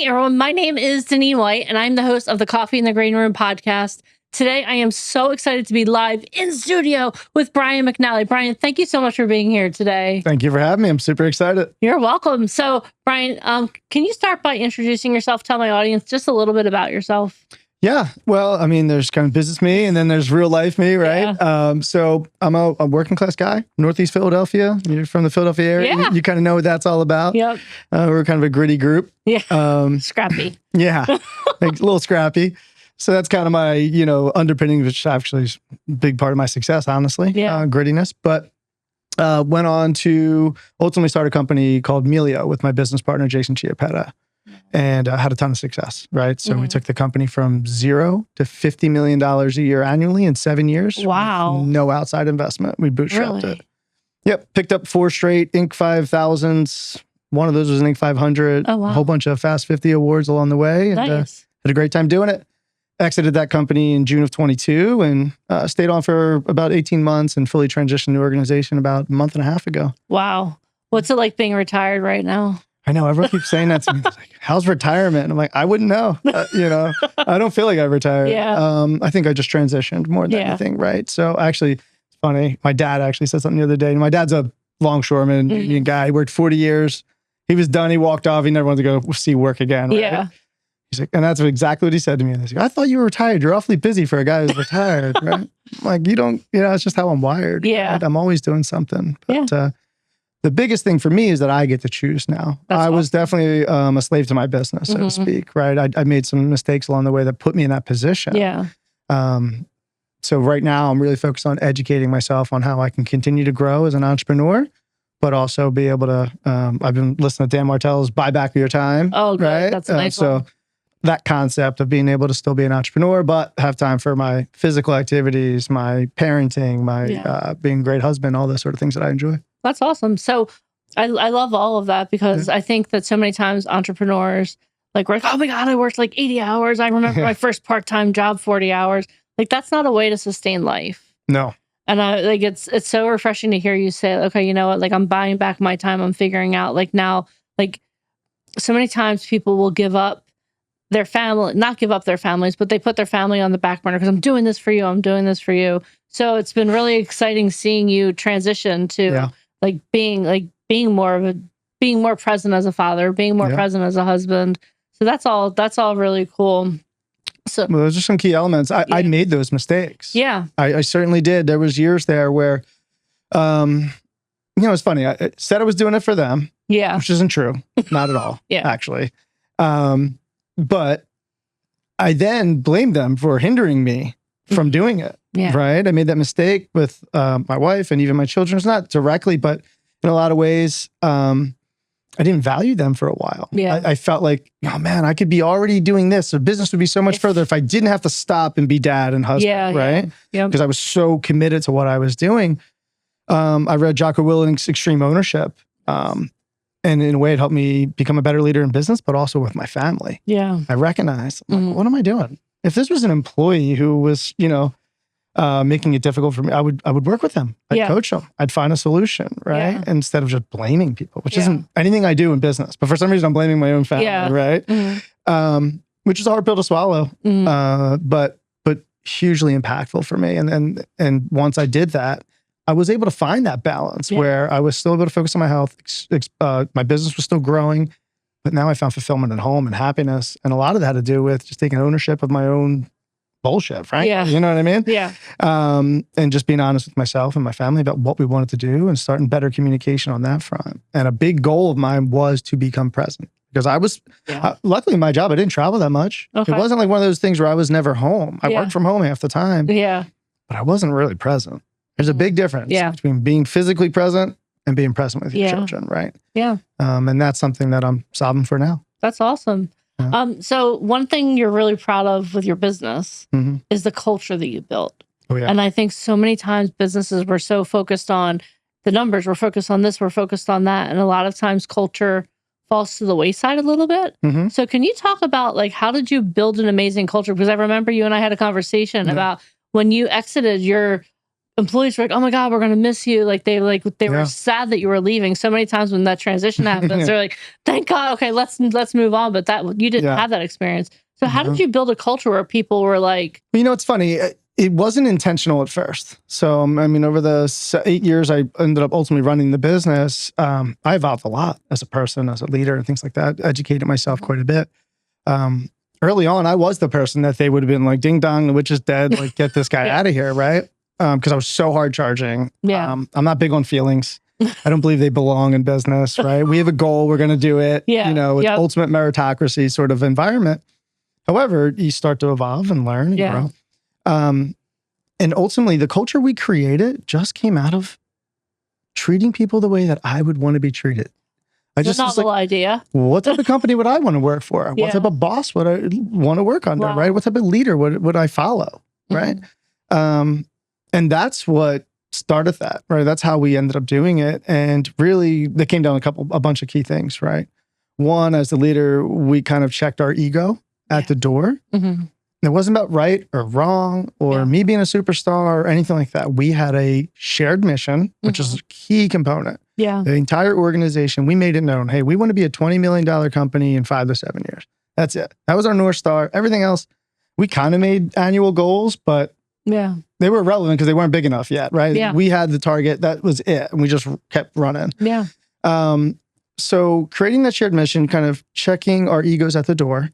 everyone. My name is Deneen White, and I'm the host of the Coffee in the Greenroom podcast. Today, I am so excited to be live in studio with Brian McNally. Brian, thank you so much for being here today. Thank you for having me. I'm super excited. You're welcome. So, Brian, can you start by introducing yourself? Tell my audience just a little bit about yourself. Yeah. Well, I mean, there's kind of business me and then there's real life me, right? Yeah. So I'm a working class guy, Northeast Philadelphia. You're from the Philadelphia area. Yeah. You kind of know what that's all about. Yep. We're kind of a gritty group. Yeah. Scrappy. Yeah. Like a little scrappy. So that's kind of my, underpinning, which actually is a big part of my success, honestly. Yeah. Grittiness. But went on to ultimately start a company called Melio with my business partner, Jason Chiappetta. And had a ton of success, right? So we took the company from $0 to $50 million a year annually in 7 years. Wow. No outside investment. We bootstrapped Really? it. Yep. Picked up 4 straight Inc. 5000s. One of those was an Inc. 500. Oh, wow. A whole bunch of Fast 50 awards along the way. And Nice. had a great time doing it. Exited that company in June of 22 and stayed on for about 18 months and fully transitioned to organization about a month and a half ago. Wow. What's it like being retired right now? I know everyone keeps saying that to me. It's like, how's retirement? And I'm like, I wouldn't know. I don't feel like I retired. Yeah. I think I just transitioned more than anything, right? So actually, it's funny. My dad actually said something the other day. My dad's a longshoreman union guy. He worked 40 years. He was done. He walked off. He never wanted to go see work again. Right? Yeah. He's like, and that's exactly what he said to me. He's like, I thought you were retired. You're awfully busy for a guy who's retired, right? I'm like, you don't, it's just how I'm wired. Yeah. Right? I'm always doing something. But, Yeah. the biggest thing for me is that I get to choose now. That's I was awesome. definitely a slave to my business, so to speak, right? I made some mistakes along the way that put me in that position. Yeah. So right now I'm really focused on educating myself on how I can continue to grow as an entrepreneur, but also be able to, I've been listening to Dan Martell's Buy Back Your Time. Oh, good. Right? That's a nice one. That concept of being able to still be an entrepreneur, but have time for my physical activities, my parenting, my being a great husband, all those sort of things that I enjoy. That's awesome. So I love all of that because I think that so many times entrepreneurs we're like, oh my God, I worked like 80 hours. I remember my first part-time job, 40 hours. Like that's not a way to sustain life. No. And it's so refreshing to hear you say, okay, you know what? Like I'm buying back my time. I'm figuring out now, so many times people will give up their family, not give up their families, but they put their family on the back burner because I'm doing this for you. I'm doing this for you. So it's been really exciting seeing you transition to being more present as a father, being more present as a husband. So that's all really cool. So well, those are some key elements. I made those mistakes. Yeah. I certainly did. There was years there where, it's funny. I said I was doing it for them. Yeah. Which isn't true. Not at all. Actually. But I then blamed them for hindering me from doing it. Yeah. Right. I made that mistake with my wife and even my children. It's not directly, but in a lot of ways, I didn't value them for a while. Yeah. I felt like, oh man, I could be already doing this. The business would be so much further if I didn't have to stop and be dad and husband. Right. Yeah. Because I was so committed to what I was doing. I read Jocko Willink's Extreme Ownership. And in a way, it helped me become a better leader in business, but also with my family. Yeah. I recognized, what am I doing? If this was an employee who was, making it difficult for me, I would work with them. I'd coach them. I'd find a solution, right? Yeah. Instead of just blaming people, which isn't anything I do in business. But for some reason, I'm blaming my own family, right? Which is a hard pill to swallow, but hugely impactful for me. And once I did that, I was able to find that balance where I was still able to focus on my health. My business was still growing, but now I found fulfillment at home and happiness. And a lot of that had to do with just taking ownership of my own bullshit, frankly. Yeah. You know what I mean? Yeah. And just being honest with myself and my family about what we wanted to do and starting better communication on that front. And a big goal of mine was to become present. Because I was, luckily in my job, I didn't travel that much. Okay. It wasn't like one of those things where I was never home. I worked from home half the time. Yeah. But I wasn't really present. There's a big difference between being physically present and being present with your children, right? Yeah. And that's something that I'm solving for now. That's awesome. So one thing you're really proud of with your business is the culture that you built. Oh, yeah. And I think so many times businesses were so focused on the numbers, we're focused on this, we're focused on that. And a lot of times culture falls to the wayside a little bit. So can you talk about how did you build an amazing culture? Because I remember you and I had a conversation about when you exited your employees were like, "Oh my God, we're gonna miss you." They were sad that you were leaving. So many times when that transition happens, they're like, "Thank God, okay, let's move on." But that you didn't have that experience. So how did you build a culture where people were like, it's funny. It wasn't intentional at first. So, over the 8 years, I ended up ultimately running the business. I evolved a lot as a person, as a leader, and things like that. Educated myself quite a bit. Early on, I was the person that they would have been like, "Ding dong, the witch is dead. Like, get this guy out of here," right? Because I was so hard charging. Yeah. I'm not big on feelings. I don't believe they belong in business, right? We have a goal, we're going to do it. Yeah. It's ultimate meritocracy sort of environment. However, you start to evolve and learn and grow. And ultimately, the culture we created just came out of treating people the way that I would want to be treated. I just was novel idea. What type of company would I want to work for? What type of boss would I want to work under, right? What type of leader would I follow, right? And that's what started that, right? That's how we ended up doing it. And really, they came down a bunch of key things, right? One, as the leader, we kind of checked our ego at the door. It wasn't about right or wrong or me being a superstar or anything like that. We had a shared mission, which is a key component. Yeah. The entire organization, we made it known, hey, we want to be a $20 million company in 5 to 7 years. That's it. That was our North Star. Everything else, we kind of made annual goals, but they were irrelevant because they weren't big enough yet, right? Yeah. We had the target. That was it. And we just kept running. Yeah. So creating that shared mission, kind of checking our egos at the door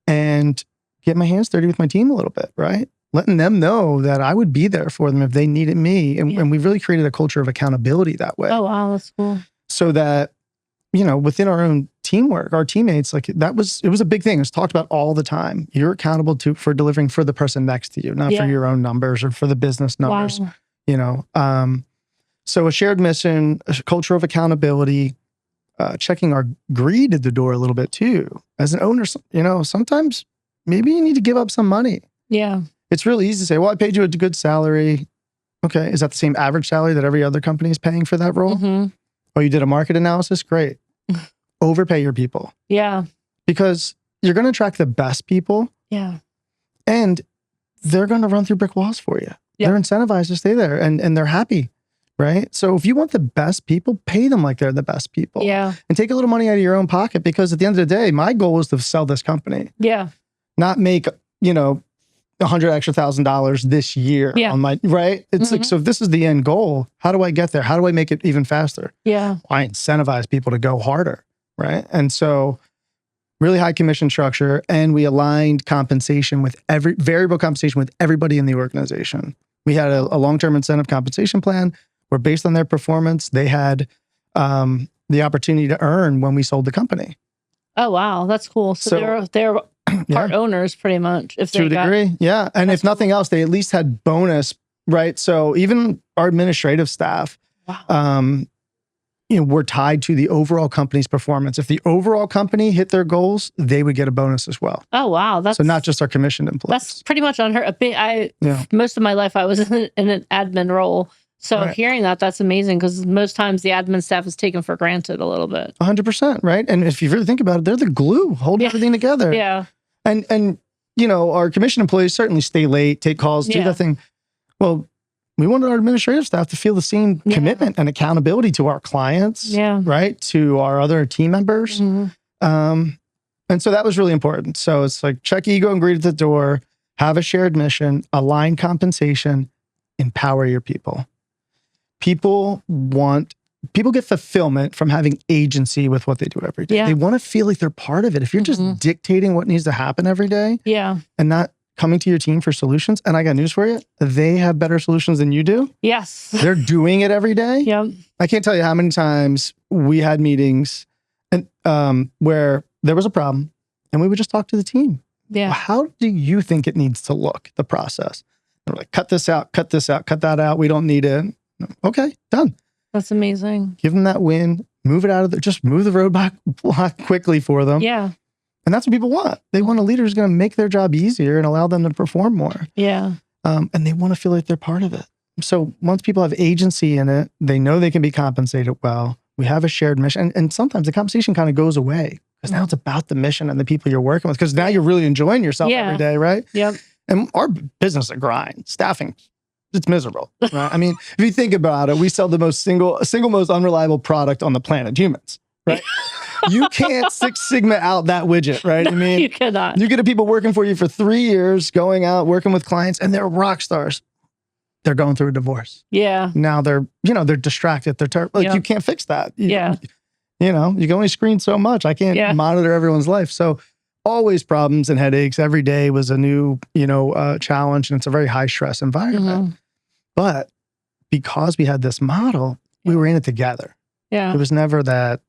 and get my hands dirty with my team a little bit, right? Letting them know that I would be there for them if they needed me. And we really created a culture of accountability that way. Oh, wow. That's cool. So that, within our own teamwork, our teammates, it was a big thing. It was talked about all the time. You're accountable for delivering for the person next to you, not for your own numbers or for the business numbers, So a shared mission, a culture of accountability, checking our greed at the door a little bit too. As an owner, sometimes maybe you need to give up some money. Yeah. It's really easy to say, well, I paid you a good salary. Okay. Is that the same average salary that every other company is paying for that role? Oh, you did a market analysis? Great. Overpay your people. Yeah. Because you're going to attract the best people. Yeah. And they're going to run through brick walls for you. Yep. They're incentivized to stay there and they're happy. Right. So if you want the best people, pay them like they're the best people. Yeah. And take a little money out of your own pocket, because at the end of the day, my goal is to sell this company. Yeah. Not make, $100 extra this year on my, right? It's like, so if this is the end goal, how do I get there? How do I make it even faster? Yeah. I incentivize people to go harder. Right. And so really high commission structure, and we aligned compensation with variable compensation with everybody in the organization. We had a long-term incentive compensation plan where, based on their performance, they had the opportunity to earn when we sold the company. Oh, wow. That's cool. So they're part owners pretty much. If to a degree. Yeah. And if nothing else, they at least had bonus, right? So even our administrative staff, were tied to the overall company's performance. If the overall company hit their goals, they would get a bonus as well. Oh, wow. So not just our commissioned employees. That's pretty much unheard. Most of my life, I was in an admin role. So hearing that's amazing, because most times the admin staff is taken for granted a little bit. 100%, right? And if you really think about it, they're the glue holding everything together. Yeah. And our commission employees certainly stay late, take calls, do that thing. Well, we wanted our administrative staff to feel the same commitment and accountability to our clients, right? To our other team members. And so that was really important. So it's like, check ego and greed at the door, have a shared mission, align compensation, empower your people. People get fulfillment from having agency with what they do every day. They want to feel like they're part of it. If you're just dictating what needs to happen every day and not coming to your team for solutions, and I got news for you, they have better solutions than you do. Yes. They're doing it every day. Yep. I can't tell you how many times we had meetings and where there was a problem and we would just talk to the team. Yeah. Well, how do you think it needs to look, the process? And we're like, cut this out, cut that out. We don't need it. Okay, done. That's amazing. Give them that win, move it out of there, just move the roadblock quickly for them. Yeah. And that's what people want. They want a leader who's going to make their job easier and allow them to perform more. Yeah. And they want to feel like they're part of it. So once people have agency in it, they know they can be compensated well. We have a shared mission. And sometimes the compensation kind of goes away, because now it's about the mission and the people you're working with, because now you're really enjoying yourself every day, right? Yep. And our business is a grind. Staffing it's miserable, right? I mean, if you think about it, we sell the single most unreliable product on the planet, humans, right? You can't Six Sigma out that widget, right? No, I mean, you cannot. You get people working for you for 3 years, going out, working with clients, and they're rock stars. They're going through a divorce. Yeah. Now they're distracted. They're like, you can't fix that. You can only screen so much. I can't monitor everyone's life. So always problems and headaches. Every day was a new, challenge, and it's a very high stress environment. Mm-hmm. But because we had this model, we were in it together. Yeah. It was never that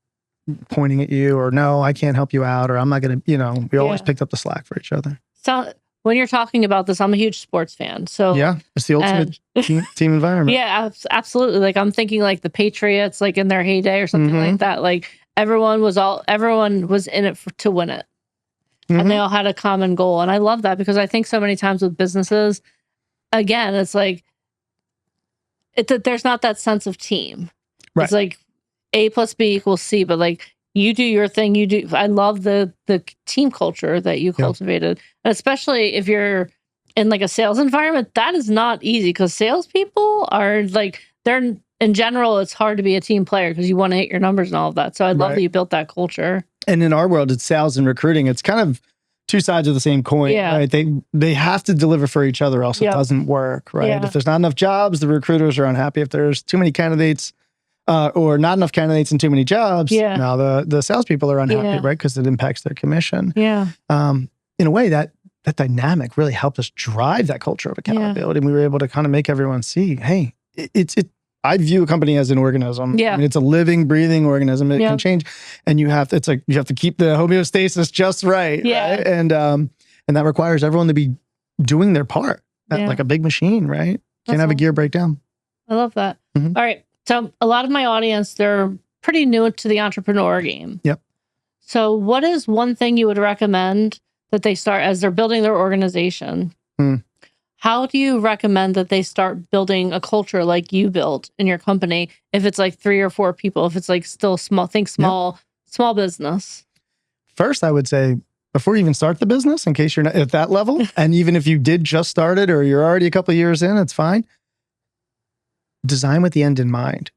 pointing at you or no, I can't help you out, or I'm not going to, we always picked up the slack for each other. So when you're talking about this, I'm a huge sports fan. So yeah, it's the ultimate team environment. Yeah, absolutely. Like I'm thinking like the Patriots, like in their heyday or something like that. Like everyone was in it to win it. And they all had a common goal. And I love that because I think so many times with businesses, again, it's like, there's not that sense of team. Right. It's like A plus B equals C, but like you do your thing. I love the team culture that you cultivated. And especially if you're in like a sales environment, that is not easy because salespeople are like, in general, it's hard to be a team player because you want to hit your numbers and all of that. So I love that you built that culture. And in our world, it's sales and recruiting. It's kind of two sides of the same coin, right? They have to deliver for each other, else it doesn't work, right? Yeah. If there's not enough jobs, the recruiters are unhappy. If there's too many candidates or not enough candidates and too many jobs, now the salespeople are unhappy, right? Because it impacts their commission. Yeah. In a way, that dynamic really helped us drive that culture of accountability. And we were able to kind of make everyone see, hey, I view a company as an organism. Yeah. I mean, it's a living, breathing organism. It can change. And you have to keep the homeostasis just right. Yeah. Right? And that requires everyone to be doing their part like a big machine, right? Can't have a gear breakdown. I love that. Mm-hmm. All right. So a lot of my audience, they're pretty new to the entrepreneur game. Yep. So what is one thing you would recommend that they start as they're building their organization? How do you recommend that they start building a culture like you built in your company? If it's like 3 or 4 people, if it's like still small, small business. First, I would say before you even start the business, in case you're not at that level, and even if you did just start it or you're already a couple of years in, it's fine. Design with the end in mind.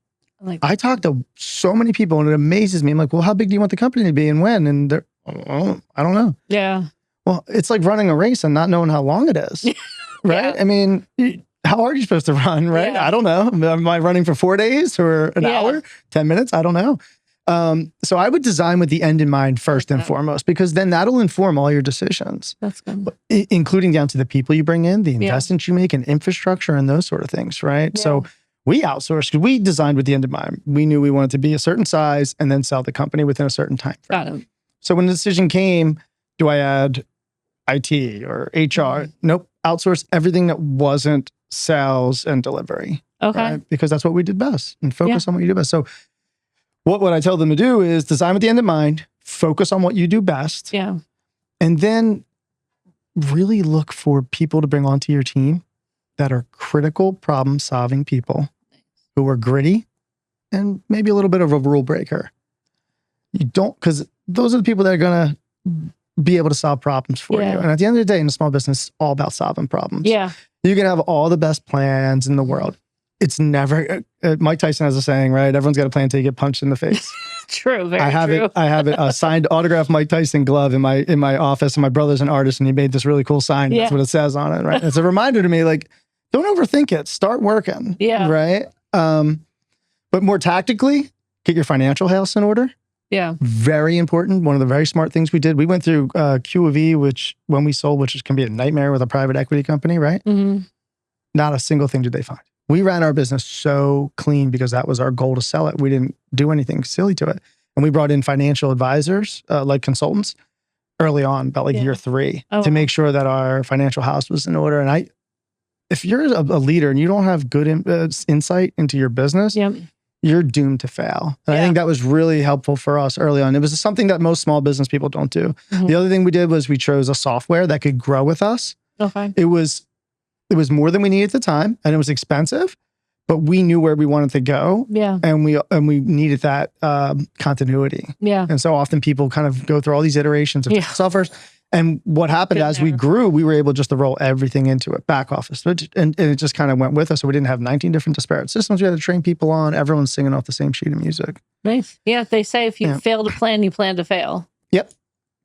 I talk to so many people and it amazes me. I'm like, well, how big do you want the company to be and when? And they're, I don't know. Yeah. Well, it's like running a race and not knowing how long it is. Right? Yeah. I mean, how hard are you supposed to run, right? Yeah. I don't know. Am I running for 4 days or an hour, 10 minutes? I don't know. So I would design with the end in mind first and foremost, because then that'll inform all your decisions. That's good. Including down to the people you bring in, the investments you make in infrastructure and those sort of things, right? Yeah. So we outsourced because we designed with the end in mind. We knew we wanted to be a certain size and then sell the company within a certain time frame. Got it. So when the decision came, do I add IT or HR? Nope. Outsource everything that wasn't sales and delivery. Okay. Right? Because that's what we did best, and focus on what you do best. So what I tell them to do is design with the end in mind, focus on what you do best. Yeah. And then really look for people to bring onto your team that are critical problem solving people who are gritty and maybe a little bit of a rule breaker. Because those are the people that are going to be able to solve problems for you. And at the end of the day, in a small business, it's all about solving problems. Yeah. You can have all the best plans in the world. It's never, Mike Tyson has a saying, right? Everyone's got a plan until you get punched in the face. True. Very true. I have it a signed autographed Mike Tyson glove in my office, and my brother's an artist and he made this really cool sign. That's what it says on it, right? It's a reminder to me, like, don't overthink it. Start working. Yeah. Right. But more tactically, get your financial house in order. Yeah. Very important. One of the very smart things we did, we went through Q of E, which when we sold, which can be a nightmare with a private equity company, right? Mm-hmm. Not a single thing did they find. We ran our business so clean because that was our goal to sell it. We didn't do anything silly to it. And we brought in financial advisors, like consultants, early on, about like year 3, to make sure that our financial house was in order. And if you're a leader and you don't have good insight into your business, you're doomed to fail. And I think that was really helpful for us early on. It was something that most small business people don't do. Mm-hmm. The other thing we did was we chose a software that could grow with us. Okay. It was more than we needed at the time, and it was expensive, but we knew where we wanted to go. Yeah. And we needed that continuity. Yeah. And so often people kind of go through all these iterations of softwares, And what happened as we grew, we were able just to roll everything into it, back office. And it just kind of went with us. So we didn't have 19 different disparate systems we had to train people on. Everyone's singing off the same sheet of music. Nice. Yeah, they say if you fail to plan, you plan to fail. Yep.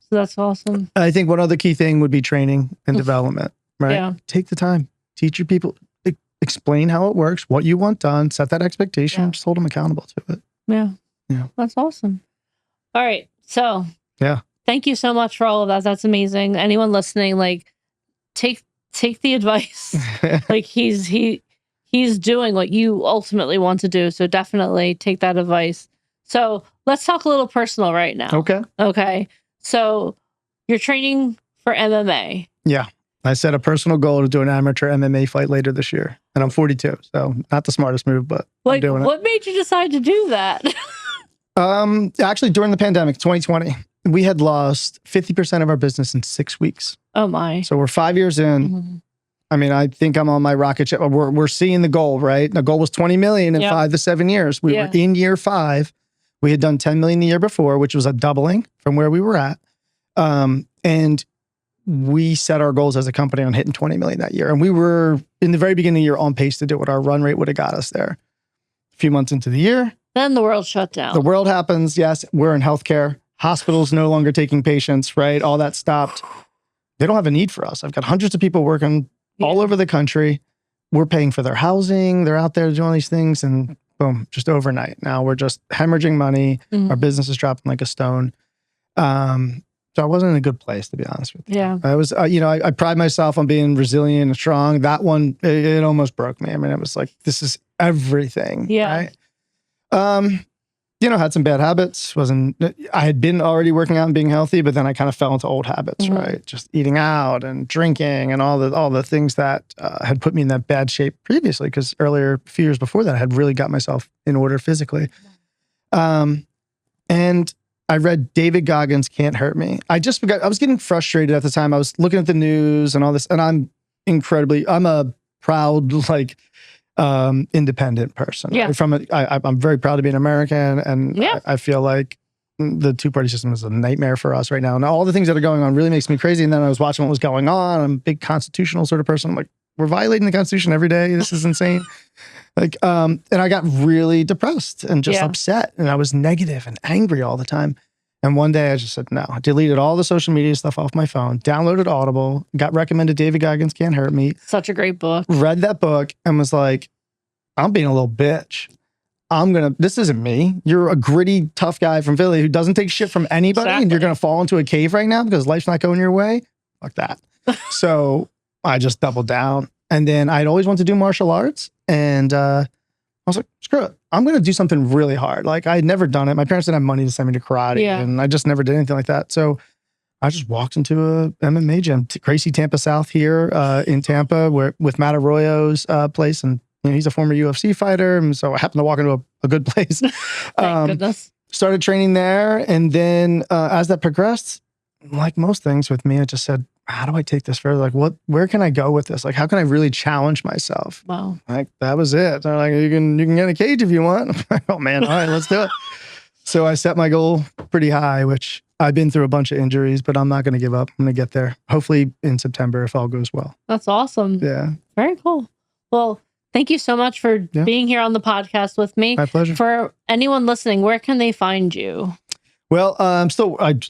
So that's awesome. I think one other key thing would be training and development, right? Yeah. Take the time. Teach your people, explain how it works, what you want done, set that expectation, just hold them accountable to it. Yeah. Yeah. That's awesome. All right. So, yeah. Thank you so much for all of that. That's amazing. Anyone listening, like, take the advice. Like, he's doing what you ultimately want to do. So definitely take that advice. So let's talk a little personal right now. Okay. So you're training for MMA. Yeah. I set a personal goal to do an amateur MMA fight later this year. And I'm 42. So not the smartest move, but I'm doing it. What made you decide to do that? Actually, during the pandemic, 2020, we had lost 50% of our business in 6 weeks. Oh my. So we're 5 years in. Mm-hmm. I mean, I think I'm on my rocket ship. We're seeing the goal, right? The goal was 20 million in 5 to 7 years. We were in year 5. We had done 10 million the year before, which was a doubling from where we were at. And we set our goals as a company on hitting 20 million that year. And we were in the very beginning of the year on pace to do what our run rate would have got us there. A few months into the year. Then the world shut down. The world happens. Yes, we're in healthcare. Hospitals no longer taking patients, right? All that stopped. They don't have a need for us. I've got hundreds of people working all over the country. We're paying for their housing. They're out there doing all these things, and boom, just overnight. Now we're just hemorrhaging money. Our business is dropping like a stone. So I wasn't in a good place, to be honest with you. Yeah. I was, I pride myself on being resilient and strong. That one, it almost broke me. I mean, it was like, this is everything. Yeah. Right? Had some bad habits. I had been already working out and being healthy, but then I kind of fell into old habits, right? Just eating out and drinking and all the things that had put me in that bad shape previously. Because earlier, a few years before that, I had really got myself in order physically. And I read David Goggins' Can't Hurt Me. I was getting frustrated at the time. I was looking at the news and all this, and I'm a proud, independent person. Yeah. I'm very proud to be an American, and I feel like the two-party system is a nightmare for us right now. And all the things that are going on really makes me crazy. And then I was watching what was going on. I'm a big constitutional sort of person. I'm like, we're violating the Constitution every day. This is insane. And I got really depressed and just upset, and I was negative and angry all the time. And one day I just said, no, I deleted all the social media stuff off my phone, downloaded Audible, got recommended David Goggins' Can't Hurt Me. Such a great book. Read that book and was like, I'm being a little bitch. This isn't me. You're a gritty, tough guy from Philly who doesn't take shit from anybody. And you're going to fall into a cave right now because life's not going your way. Fuck that. So I just doubled down. And then I'd always wanted to do martial arts. And I was like, screw it. I'm going to do something really hard. Like, I had never done it. My parents didn't have money to send me to karate. And I just never did anything like that. So I just walked into a MMA gym, Gracie Tampa South here in Tampa, with Matt Arroyo's place. And he's a former UFC fighter. And so I happened to walk into a good place. Thank goodness. Started training there. And then as that progressed, like most things with me, I just said, how do I take this further? Like, where can I go with this? Like, how can I really challenge myself? Wow. Like, that was it. They're like, you can get in a cage if you want. Oh man, all right, let's do it. So I set my goal pretty high, which I've been through a bunch of injuries, but I'm not going to give up. I'm going to get there. Hopefully in September, if all goes well. That's awesome. Yeah. Very cool. Well, thank you so much for being here on the podcast with me. My pleasure. For anyone listening, where can they find you? Well,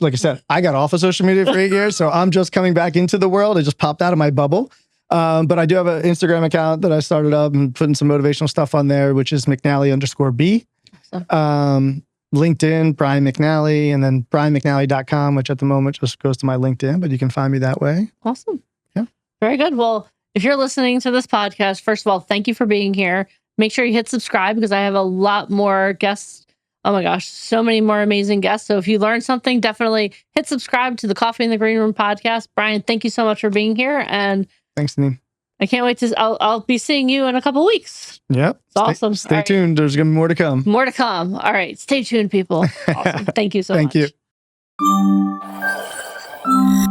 like I said, I got off of social media for 8 years, so I'm just coming back into the world. I just popped out of my bubble. But I do have an Instagram account that I started up and putting some motivational stuff on there, which is McNally_B. Awesome. LinkedIn, Brian McNally, and then brianmcnally.com, which at the moment just goes to my LinkedIn, but you can find me that way. Awesome. Yeah. Very good. Well, if you're listening to this podcast, first of all, thank you for being here. Make sure you hit subscribe because I have a lot more guests. Oh my gosh, so many more amazing guests. So if you learned something, definitely hit subscribe to the Coffee in the Green Room podcast. Brian, thank you so much for being here. And thanks, Neem. I can't wait to, I'll be seeing you in a couple weeks. Yep. It's awesome. Stay tuned. There's going to be more to come. More to come. All right. Stay tuned, people. Awesome. Thank you so much. Thank you.